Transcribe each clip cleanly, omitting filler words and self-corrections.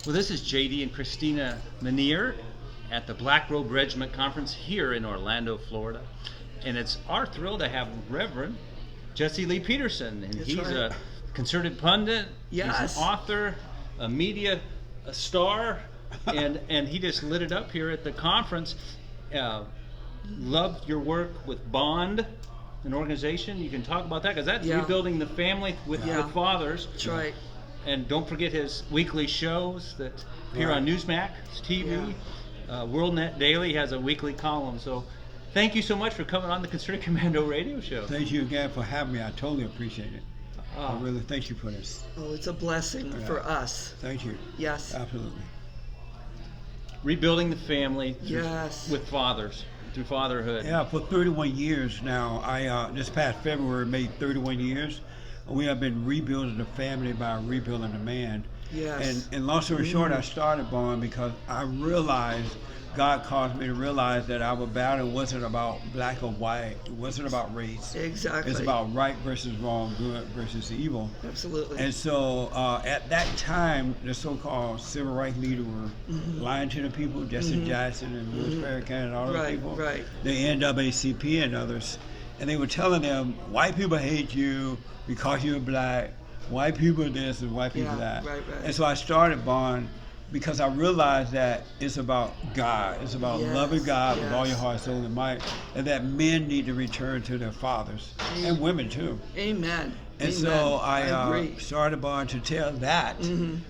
Well, this is JD and Christina Manier at the Black Robe Regiment Conference here in Orlando, Florida. And it's our thrill to have Reverend Jesse Lee Peterson. And he's a concerted pundit, he's an author, a media star, and he just lit it up here at the conference. Loved your work with Bond, an organization. You can talk about that because that's rebuilding the family with fathers. That's right. And don't forget his weekly shows that appear on Newsmax TV. WorldNet Daily has a weekly column. So thank you so much for coming on the Concerted Commando radio show. Thank you again for having me. I totally appreciate it. I really thank you for this. Oh, it's a blessing for us. Thank you. Yes. Absolutely. Rebuilding the family with fathers, through fatherhood. Yeah, for 31 years now. I this past February made 31 years. We have been rebuilding the family by rebuilding the man. Yes. And long story short, I started Bond because I realized, God caused me to realize that our battle wasn't about black or white. It wasn't about race. Exactly. It's about right versus wrong, good versus evil. Absolutely. And so at that time, the so-called civil rights leaders were lying to the people, Jesse Jackson and Louis Farrakhan and all those people. Right. The NAACP and others. And they were telling them, white people hate you because you're black. White people this and white people that. Right. And so I started Bond because I realized that it's about God. It's about loving God with all your heart, soul, and might, and that men need to return to their fathers, and women too. Amen. And so I started Bond to tell that,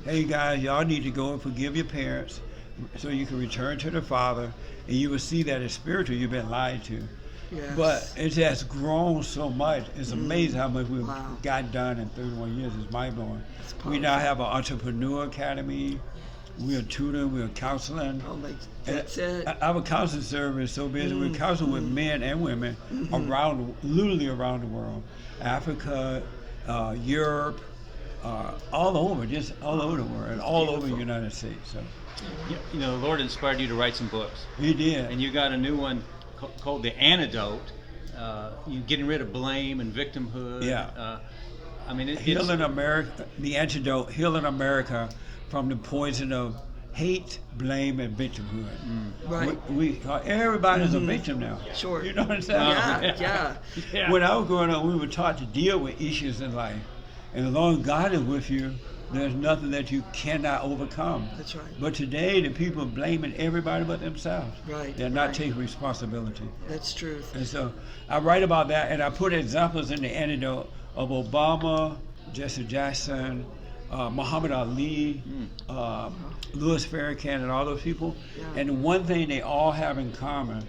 hey guys, y'all need to go and forgive your parents so you can return to the Father, and you will see that it's spiritual, you've been lied to. Yes. But it has grown so much. It's amazing how much we've got done in 31 years. It's mind-blowing. We now have an entrepreneur academy. We're tutoring, we're counseling. Oh, that's it. Our counseling service is so busy. We're counseling with men and women literally around the world. Africa, Europe, all over, just all over the world, and all over the United States. So, you know, the Lord inspired you to write some books. He did. And you got a new one called The Antidote. You getting rid of blame and victimhood. Yeah. I mean, Healing America, The Antidote, Healing America from the poison of hate, blame, and victimhood. Right. Everybody's a victim now. Sure. You know what I'm saying? Yeah. When I was growing up, we were taught to deal with issues in life. And as long as God is with you, there's nothing that you cannot overcome. That's right. But today, the people are blaming everybody but themselves. Right. They're not taking responsibility. That's truth. And so I write about that, and I put examples in The Antidote of Obama, Jesse Jackson, Muhammad Ali, Louis Farrakhan, and all those people. Yeah. And the one thing they all have in common,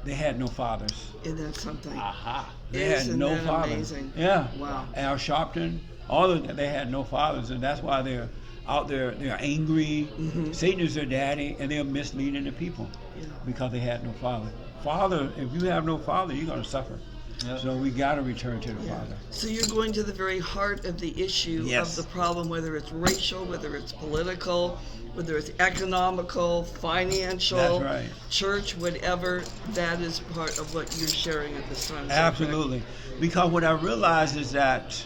they had no fathers. Isn't that something? They had no fathers. Amazing? Yeah. Wow. Al Sharpton, all of them, they had no fathers, and that's why they're out there. They're angry. Satan is their daddy, and they're misleading the people because they had no father. Father, if you have no father, you're going to suffer. Yep. So we got to return to the Father. So you're going to the very heart of the issue of the problem, whether it's racial, whether it's political, whether it's economical, financial, church, whatever. That is part of what you're sharing at this time. Absolutely. Because what I realized is that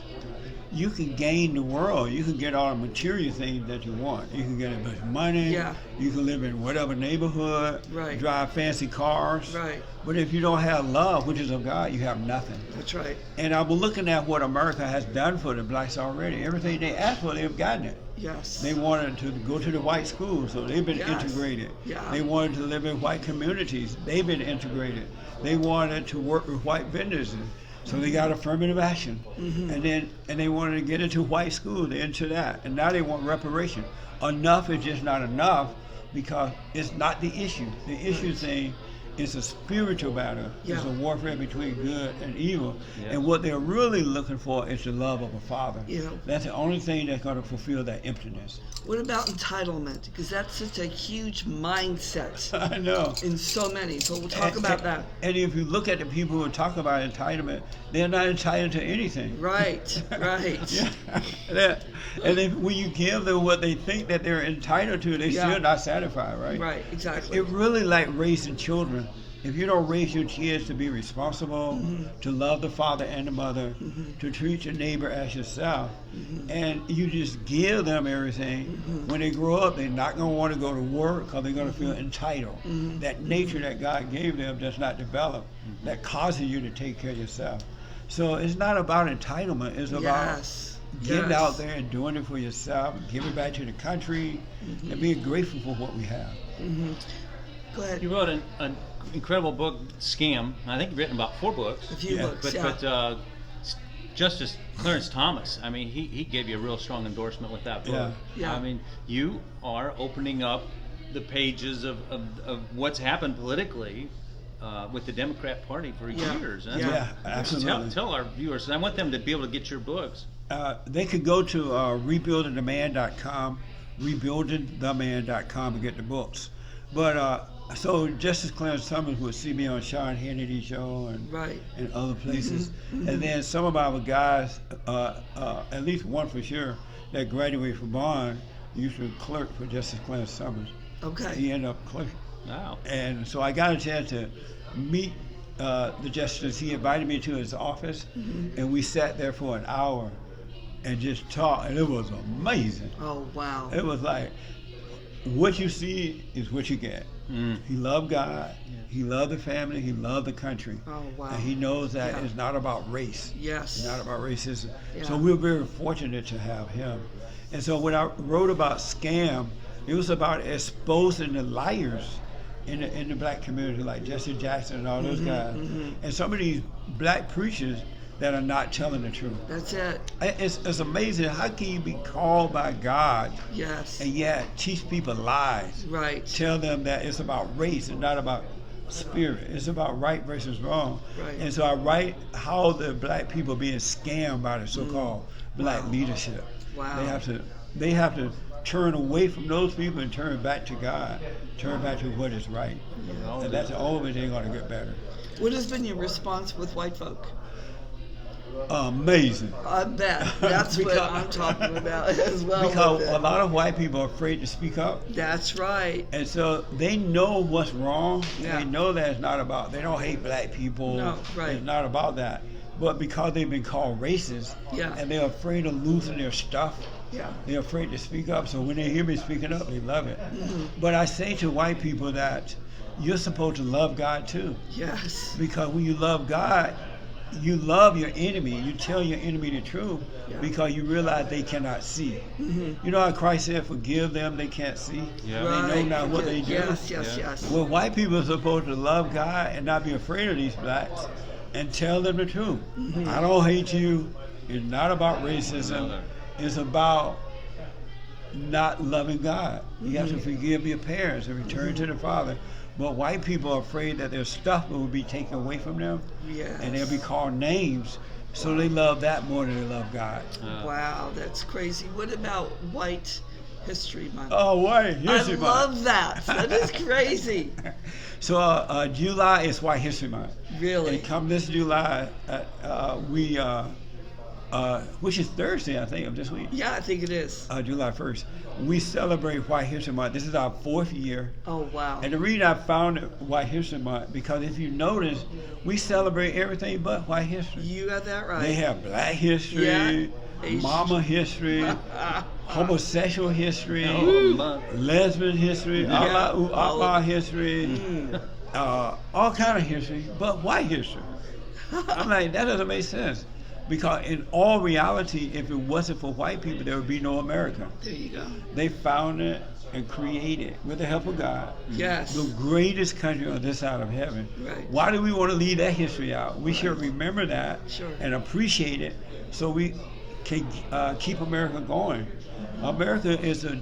you can gain the world. You can get all the material things that you want. You can get as much money. Yeah. You can live in whatever neighborhood. Right. Drive fancy cars. Right. But if you don't have love, which is of God, you have nothing. That's right. And I was looking at what America has done for the blacks already. Everything they asked for, they've gotten it. Yes. They wanted to go to the white schools, so they've been integrated. Yeah. They wanted to live in white communities. They've been integrated. They wanted to work with white vendors. So they got affirmative action, and they wanted to get into white schools, into that, and now they want reparation. Enough is just not enough because it's not the issue. The issue thing is a spiritual battle. It's a warfare between good and evil, and what they're really looking for is the love of a father. That's the only thing that's going to fulfill that emptiness. What about entitlement? Because that's such a huge mindset. I know. In so many. So we'll talk about that. And if you look at the people who talk about entitlement, they're not entitled to anything. Right. And then when you give them what they think that they're entitled to, they're still not satisfied, right? Right, exactly. It really like raising children. if you don't raise your kids to be responsible, to love the father and the mother, to treat your neighbor as yourself, and you just give them everything, when they grow up, they're not going to want to go to work because they're going to feel entitled. That nature that God gave them does not develop, that causes you to take care of yourself. So it's not about entitlement, it's about getting out there and doing it for yourself, giving back to the country, and being grateful for what we have. Go ahead. You wrote an incredible book, Scam. I think you've written about 4 books. A few books, but Justice Clarence Thomas, I mean, he gave you a real strong endorsement with that book. Yeah. I mean, you are opening up the pages of what's happened politically with the Democrat Party for years. Absolutely. Tell our viewers, I want them to be able to get your books. They could go to rebuildingtheman.com, rebuildingtheman.com, and get the books. But so Justice Clarence Thomas would see me on Sean Hannity's show and other places. And then some of our guys, at least one for sure, that graduated from Bond, used to clerk for Justice Clarence Thomas. Okay. He ended up clerking. Wow. And so I got a chance to meet the justice. He invited me to his office, and we sat there for an hour and just talked, and it was amazing. Oh, wow. It was like, what you see is what you get. He loved God, he loved the family, he loved the country. Oh, wow. And he knows that it's not about race. Yes. It's not about racism. Yeah. So we're very fortunate to have him. And so when I wrote about Scam, it was about exposing the liars in the black community, like Jesse Jackson and all those guys. And some of these black preachers that are not telling the truth. That's it. It's amazing. How can you be called by God and yet teach people lies? Right. Tell them that it's about race and not about spirit. It's about right versus wrong. Right. And so I write how the black people are being scammed by the so-called black leadership. Wow. They have to turn away from those people and turn back to God. Turn back to what is right. And that's the only way they're going to get better. What has been your response with white folk? Amazing. I bet. That's what I'm talking about as well. Because a lot of white people are afraid to speak up. That's right. And so they know what's wrong. They know that it's not about, they don't hate black people. No, right. It's not about that. But because they've been called racist, and they're afraid of losing their stuff, they're afraid to speak up. So when they hear me speaking up, they love it. But I say to white people that you're supposed to love God too. Yes. Because when you love God, you love your enemy. You tell your enemy the truth because you realize they cannot see. You know how Christ said, forgive them, they can't see. They know not what they do. Yes. Well, white people are supposed to love God and not be afraid of these blacks and tell them the truth. I don't hate you. It's not about racism. It's about not loving God. You have to forgive your parents and return to the Father. But white people are afraid that their stuff will be taken away from them, and they'll be called names, so they love that more than they love God. Wow, that's crazy. What about White History Month? Oh, White History Month. I love that. That is crazy. So July is White History Month. Really? And come this July, we which is Thursday, I think, of this week. Yeah, I think it is. July 1st. We celebrate White History Month. This is our 4th year. Oh, wow. And the reason I founded White History Month, because if you notice, we celebrate everything but white history. You got that right. They have black history, mama history, homosexual history, lesbian history, outlaw history, all kind of history, but white history. I'm like, that doesn't make sense. Because in all reality, if it wasn't for white people, there would be no America. There you go. They found it and created, with the help of God, the greatest country on this side of heaven. Right. Why do we want to leave that history out? We should remember that and appreciate it so we can keep America going. America is a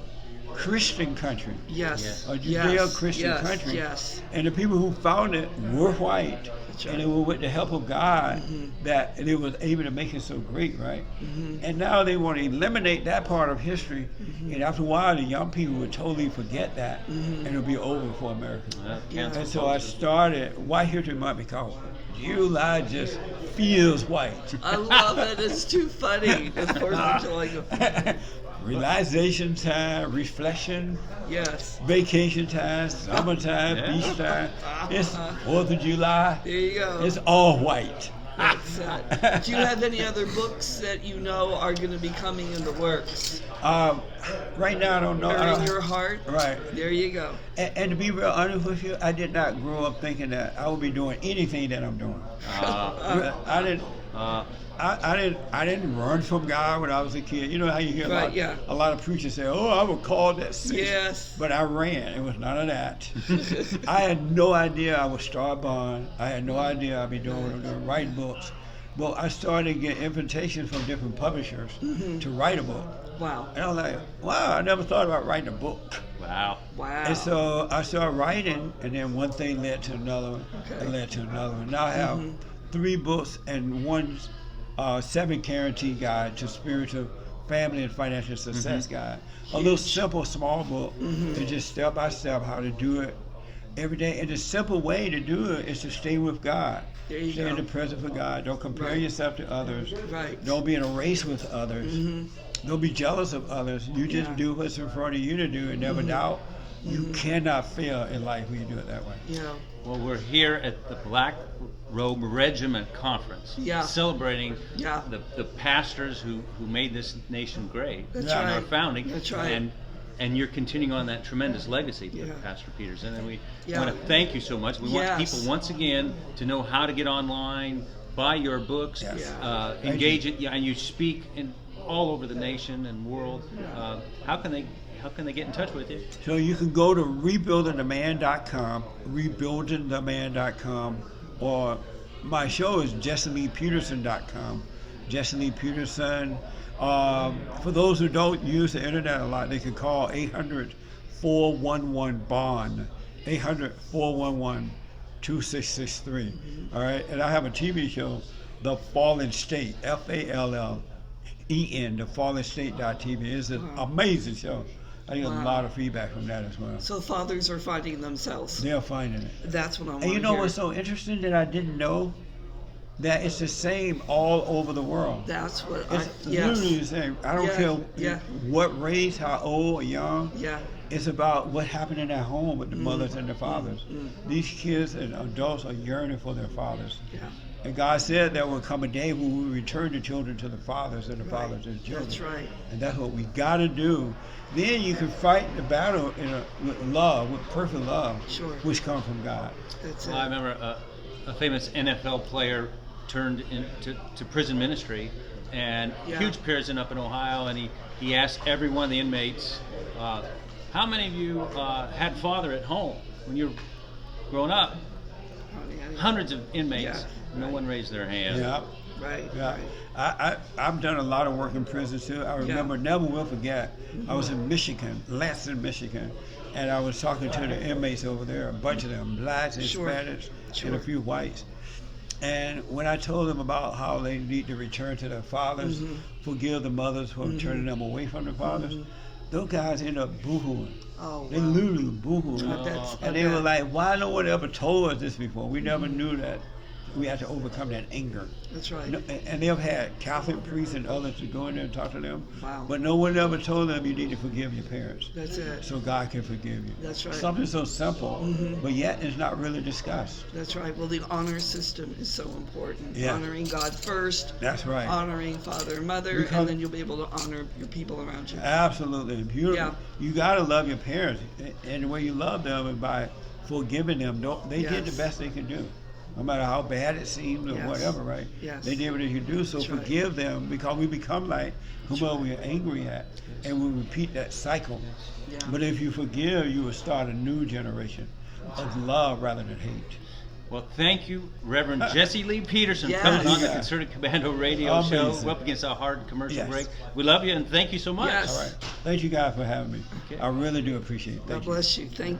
Christian country. Yes. A Judeo-Christian country. Yes. And the people who found it were white. And it was with the help of God that they was able to make it so great, right? And now they want to eliminate that part of history, and after a while, the young people would totally forget that, and it'll be over for America. And so I started White History Month because July just feels white. I love it. It's too funny. It's 4th of July. relaxation time, reflection, Yes. vacation time, summertime, Yeah. beach time. It's 4th of July. There you go. It's all white. That's it. Do you have any other books that you know are going to be coming in the works? Right now, I don't know. Are in your heart? Right. There you go. And to be real honest with you, I did not grow up thinking that I would be doing anything that I'm doing. I didn't. I didn't run from God when I was a kid. You know how you hear a lot of preachers say, "Oh, I was called that sin." Yes. But I ran. It was none of that. I had no idea I would start bond. I had no idea I'd be doing what I'm doing, writing books. But I started to get invitations from different publishers to write a book. Wow. And I was like, wow, I never thought about writing a book. Wow. Wow. And so I started writing, and then one thing led to another one, and led to another one. Now I have 3 books and one 7 guarantee guide to spiritual, family, and financial success guide. A little simple, small book, and just step by step how to do it every day. And the simple way to do it is to stay with God. There you Stay go. in the presence of God. Don't compare yourself to others. Right. Don't be in a race with others. Don't be jealous of others. You just do what's in front of you to do and never doubt. You cannot fail in life when you do it that way. Yeah. Well, we're here at the Black Robe Regiment Conference, celebrating the pastors who made this nation great That's and right. our founding. That's right. And you're continuing on that tremendous legacy, Pastor Peterson. And we want to thank you so much. We want people once again to know how to get online, buy your books, engage it, and you speak in all over the nation and world. How can they get in touch with you? So you can go to rebuildingtheman.com, rebuildingtheman.com, or my show is jesseleepeterson.com, Jesse Lee Peterson. For those who don't use the internet a lot, they can call 800-411-BOND, 800-411-2663. All right, and I have a TV show, The Fallen State, FALLEN, thefallenstate.tv. It's an amazing show. I get a lot of feedback from that as well. So fathers are finding themselves. They're finding it. That's what I want to And you know hear. what's so interesting that I didn't know? That it's the same all over the world. That's what It's literally the same. I don't care what race, how old or young. Yeah. It's about what happened in their home with the mothers and the fathers. These kids and adults are yearning for their fathers. Yeah. And God said there will come a day when we return the children to the fathers and the fathers to the children. That's right. And that's what we got to do. Then you can fight the battle with love, with perfect love, which comes from God. That's it. I remember a famous NFL player turned into prison ministry, and huge prison up in Ohio, and he asked every one of the inmates, how many of you had father at home when you were growing up? Hundreds of inmates. No one raised their hand. Yeah. Right. Yeah. I've done a lot of work in prisons too. I remember, never will forget, I was in Michigan, Lansing, Michigan, and I was talking to the inmates over there, a bunch of them, blacks and Spanish, and a few whites. And when I told them about how they need to return to their fathers, forgive the mothers for turning them away from the fathers, those guys ended up boo-hooing. Oh, wow. They literally boo-hooing. And they were like, why no one ever told us this before? We never knew that we had to overcome that anger. That's right. And they've had Catholic priests and others to go in there and talk to them. Wow. But no one ever told them you need to forgive your parents. That's it. So God can forgive you. That's right. Something so simple, but yet it's not really discussed. That's right. Well, the honor system is so important. Yeah. Honoring God first. That's right. Honoring father and mother, and then you'll be able to honor your people around you. Absolutely. Beautiful. Yeah. You got to love your parents. And the way you love them is by forgiving them. They did the best they could do. No matter how bad it seemed or whatever, right? Yes. They did what they could do, so forgive them, because we become like whomever we're angry at, and we repeat that cycle. Yeah. But if you forgive, you will start a new generation of love rather than hate. Well, thank you, Reverend Jesse Lee Peterson, for coming on the Concerted Commando radio show. We're up against our hard commercial break. We love you, and thank you so much. Yes. All right. Thank you guys for having me. Okay. I really do appreciate it. Thank God you. bless you. Thank you.